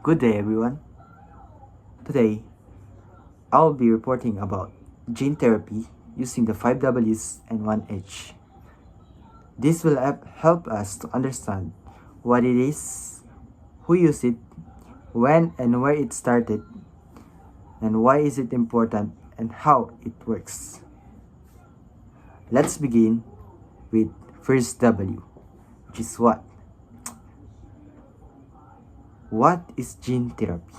Good day, everyone. Today, I'll be reporting about gene therapy using the 5 W's and 1 H. This will help us to understand what it is, who used it, when and where it started, and why is it important and how it works. Let's begin with first W, which is what? What is gene therapy?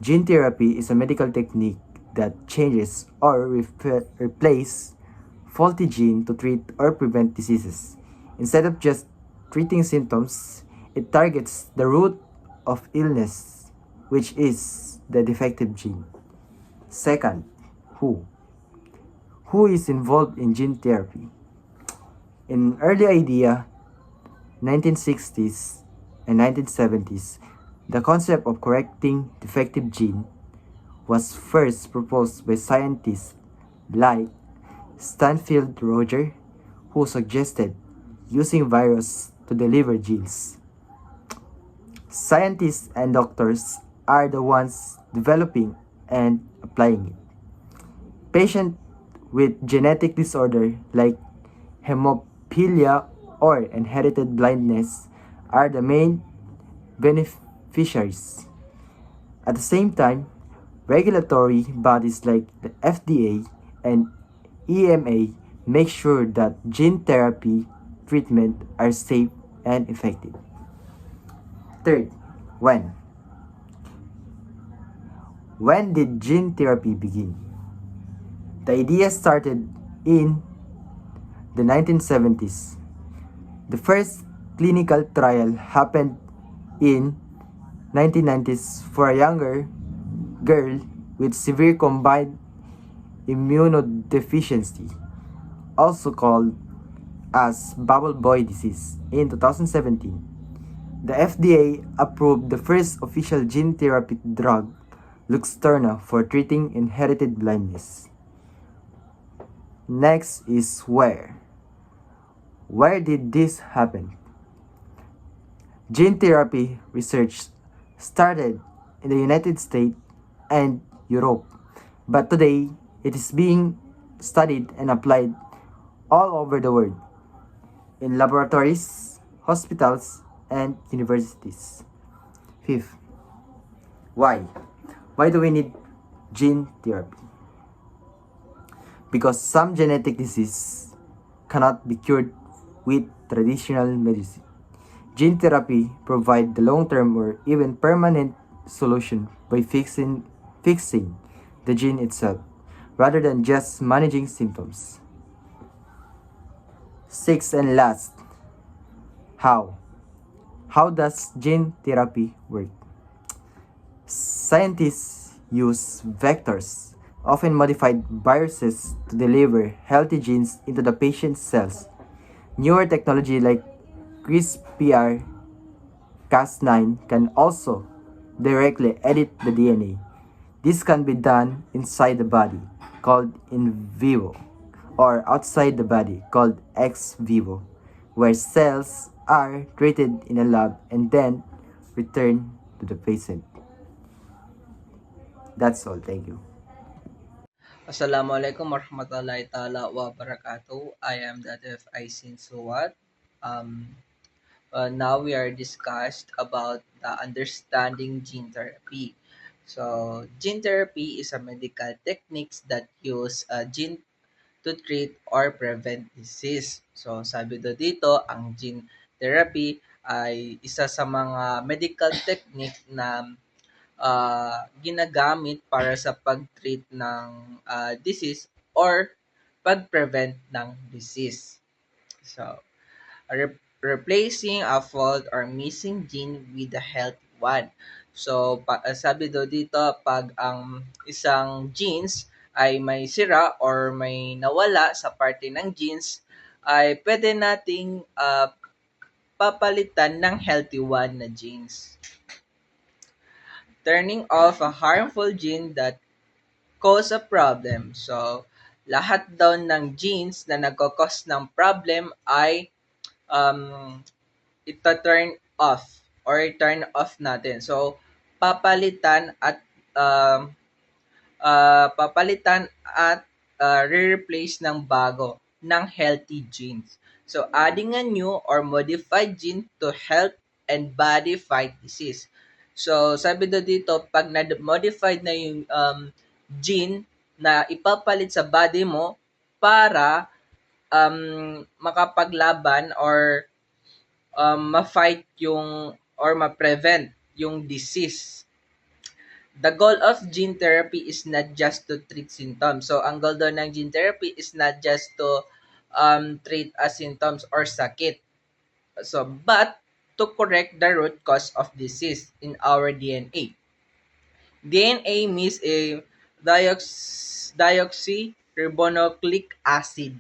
Gene therapy is a medical technique that changes or replace faulty gene to treat or prevent diseases. Instead of just treating symptoms, it targets the root of illness, which is the defective gene. Second, who? Who is involved in gene therapy? In early idea, 1960s and 1970s, the concept of correcting defective gene was first proposed by scientists like Stanfield Roger, who suggested using virus to deliver genes. Scientists and doctors are the ones developing and applying it. Patients with genetic disorder like hemophilia or inherited blindness are the main beneficiaries. At the same time, regulatory bodies like the FDA and EMA make sure that gene therapy treatment are safe and effective. Third, when? When did gene therapy begin? The idea started in the 1970s. The first clinical trial happened in 1990s for a younger girl with severe combined immunodeficiency, also called as bubble boy disease. In 2017, the FDA approved the first official gene therapy drug, Luxturna, for treating inherited blindness. Next is where. Where did this happen? Gene therapy research started in the United States and Europe, but today it is being studied and applied all over the world in laboratories, hospitals, and universities. Fifth, why? Why do we need gene therapy? Because some genetic disease cannot be cured with traditional medicine. Gene therapy provides the long-term or even permanent solution by fixing the gene itself rather than just managing symptoms. Sixth and last, how? How does gene therapy work? Scientists use vectors, often modified viruses, to deliver healthy genes into the patient's cells. Newer technology like CRISPR-Cas9 can also directly edit the DNA. This can be done inside the body, called in vivo, or outside the body, called ex vivo, where cells are treated in a lab and then returned to the patient. That's all. Thank you. Assalamualaikum warahmatullahi taala wabarakatuh. I am Datif Aisin Suwat. Um, Now we are discussed about the understanding gene therapy. So, gene therapy is a medical techniques that use a gene to treat or prevent disease. So, sabi do dito, ang gene therapy ay isa sa mga medical technique na ginagamit para sa pag-treat ng disease or pag-prevent ng disease. So, replacing a fault or missing gene with a healthy one. So, sabi do dito, pag ang isang genes ay may sira or may nawala sa parte ng genes, ay pwede nating papalitan ng healthy one na genes. Turning off a harmful gene that cause a problem. So, lahat daw ng genes na nagkakos ng problem ay um, ito turn off. or turn off natin. So, papalitan at um, papalitan at re-replace ng bago ng healthy genes. So, adding a new or modified gene to help and body fight disease. So, sabi do dito, pag na-modified na yung gene na ipapalit sa body mo para makapaglaban or ma-fight yung or ma-prevent yung disease. The goal of gene therapy is not just to treat symptoms. So, ang goal doon ng gene therapy is not just to treat as symptoms or sakit. So, but to correct the root cause of disease in our DNA. DNA means a deoxyribonucleic acid.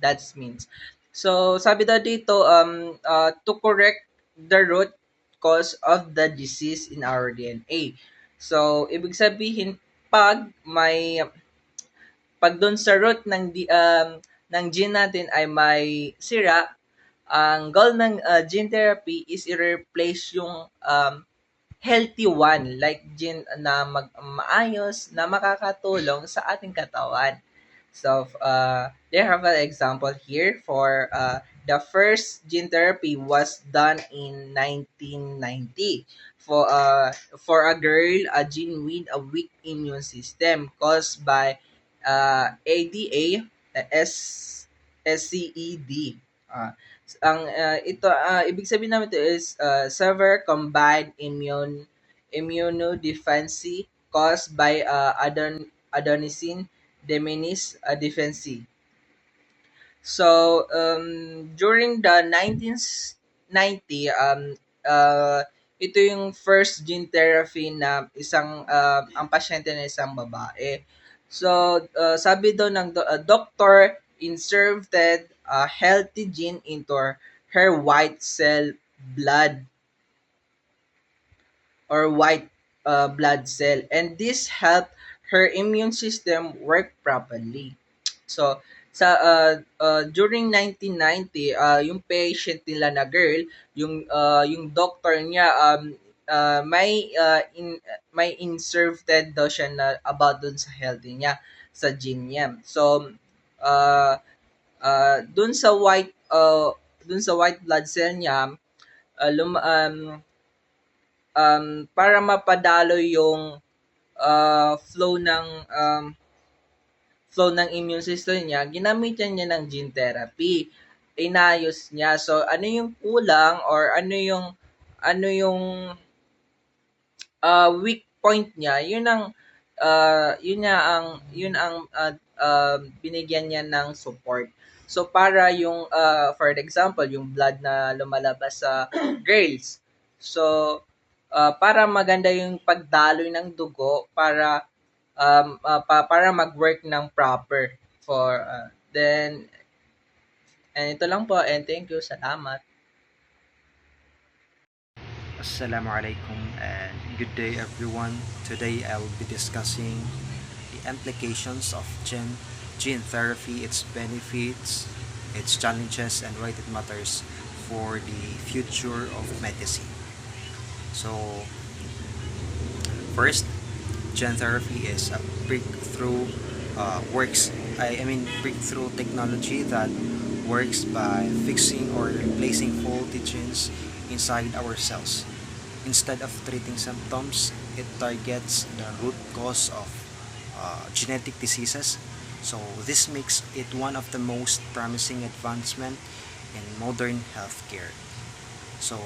That means. So, sabi daw dito, to correct the root cause of the disease in our DNA. So, ibig sabihin, pag doon sa root ng gene natin ay may sira, ang goal ng gene therapy is i-replace yung healthy one, like gene na maayos na makakatulong sa ating katawan. So, they have an example here for the first gene therapy was done in 1990 for a girl, a gene with a weak immune system caused by ADA, SCED. Uh, ibig sabihin namin ito is severe combined immunodeficiency caused by adenosine determinants deficiency. So, during the 1990, ito yung first gene therapy na ang pasyente na isang babae. So, sabi daw ng doctor, inserted a healthy gene into her white cell blood or white blood cell, and this helped her immune system work properly. So, during 1990, yung patient nila na girl, yung doctor niya, may inserted daw siya na about dun sa healthy niya, sa gene niya. So, uh, dun sa white blood cell niya, uh, lum, um, para mapadalo yung flow ng immune system niya, ginamitan niya ng gene therapy. Inayos niya. So, ano yung kulang or ano yung weak point niya, yun ang binigyan niya ng support. So, para yung, for example, yung blood na lumalabas sa girls. So, para maganda yung pagdaloy ng dugo para mag-work ng proper for then and ito lang po and thank you. Salamat. Assalamu alaikum and good day everyone. Today I will be discussing the implications of gene therapy, its benefits, its challenges, and why it matters for the future of medicine. So, first, gene therapy is a breakthrough breakthrough technology that works by fixing or replacing faulty genes inside our cells. Instead of treating symptoms, it targets the root cause of genetic diseases. So this makes it one of the most promising advancement in modern healthcare. So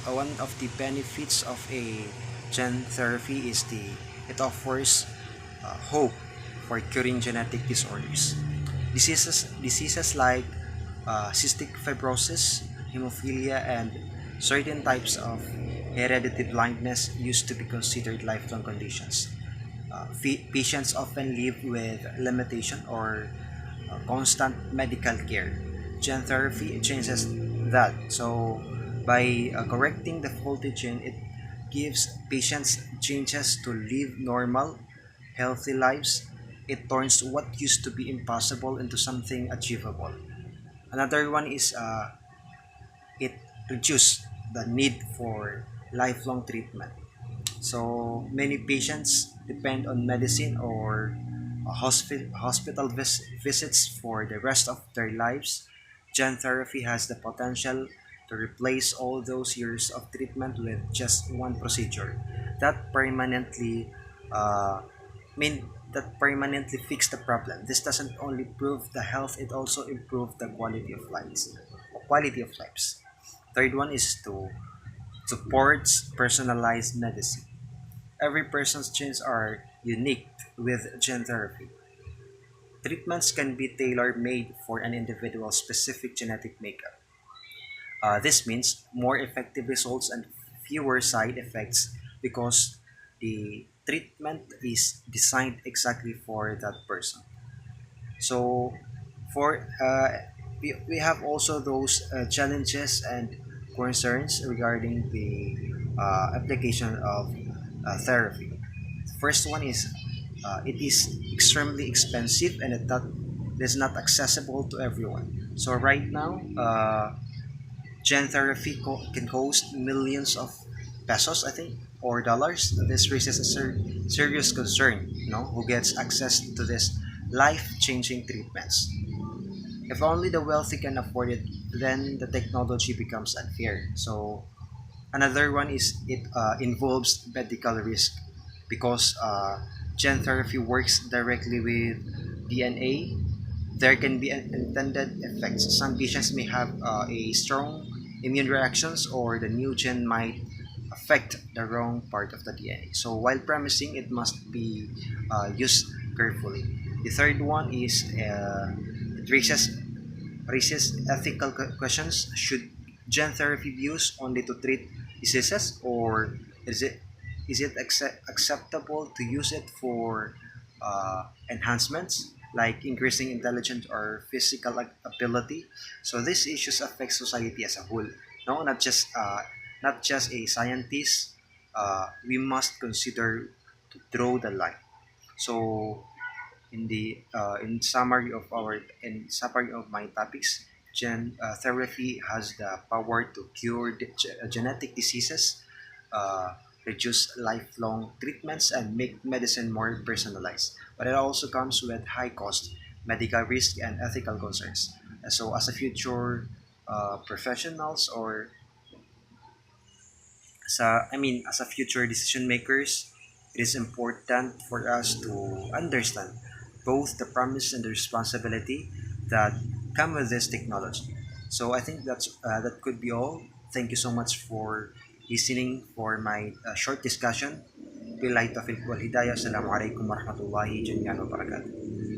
one of the benefits of a gene therapy is it offers hope for curing genetic disorders. Diseases like cystic fibrosis, hemophilia, and certain types of hereditary blindness used to be considered lifelong conditions. Patients often live with limitation or constant medical care. Gene therapy changes that. So, by correcting the faulty gene, it gives patients chances to live normal, healthy lives. It turns what used to be impossible into something achievable. Another one is it reduces the need for lifelong treatment. So many patients depend on medicine or hospital visits for the rest of their lives. Gene therapy has the potential to replace all those years of treatment with just one procedure that permanently fix the problem. This doesn't only improve the health; it also improves the quality of lives. Quality of lives. Third one is to supports personalized medicine. Every person's genes are unique with gene therapy. Treatments can be tailor made for an individual's specific genetic makeup. This means more effective results and fewer side effects because the treatment is designed exactly for that person. So, we have also those challenges and concerns regarding the application of therapy. First one is it is extremely expensive and it is not accessible to everyone. So right now, Gen therapy can cost millions of pesos, I think, or dollars. This raises a serious concern, who gets access to this life-changing treatments. If only the wealthy can afford it, then the technology becomes unfair. So another one is it involves medical risk because gene therapy works directly with DNA. There can be unintended effects. Some patients may have a strong immune reactions, or the new gene might affect the wrong part of the DNA. So while promising, it must be used carefully. The third one is it raises ethical questions. Should gene therapy be used only to treat diseases, or is it acceptable to use it for enhancements like increasing intelligence or physical ability? So these issues affect society as a whole. No, not just a scientist. We must consider to draw the line. So in summary of my topics, gen therapy has the power to cure genetic diseases, reduce lifelong treatments, and make medicine more personalized. But it also comes with high cost, medical risk, and ethical concerns. So as a future professionals, or as a future decision makers, it is important for us to understand both the promise and the responsibility that come with this technology. So I think that could be all. Thank you so much for listening for my short discussion. Billahi taufiq wal hidayah. Assalamu alaikum warahmatullahi wabarakatuh.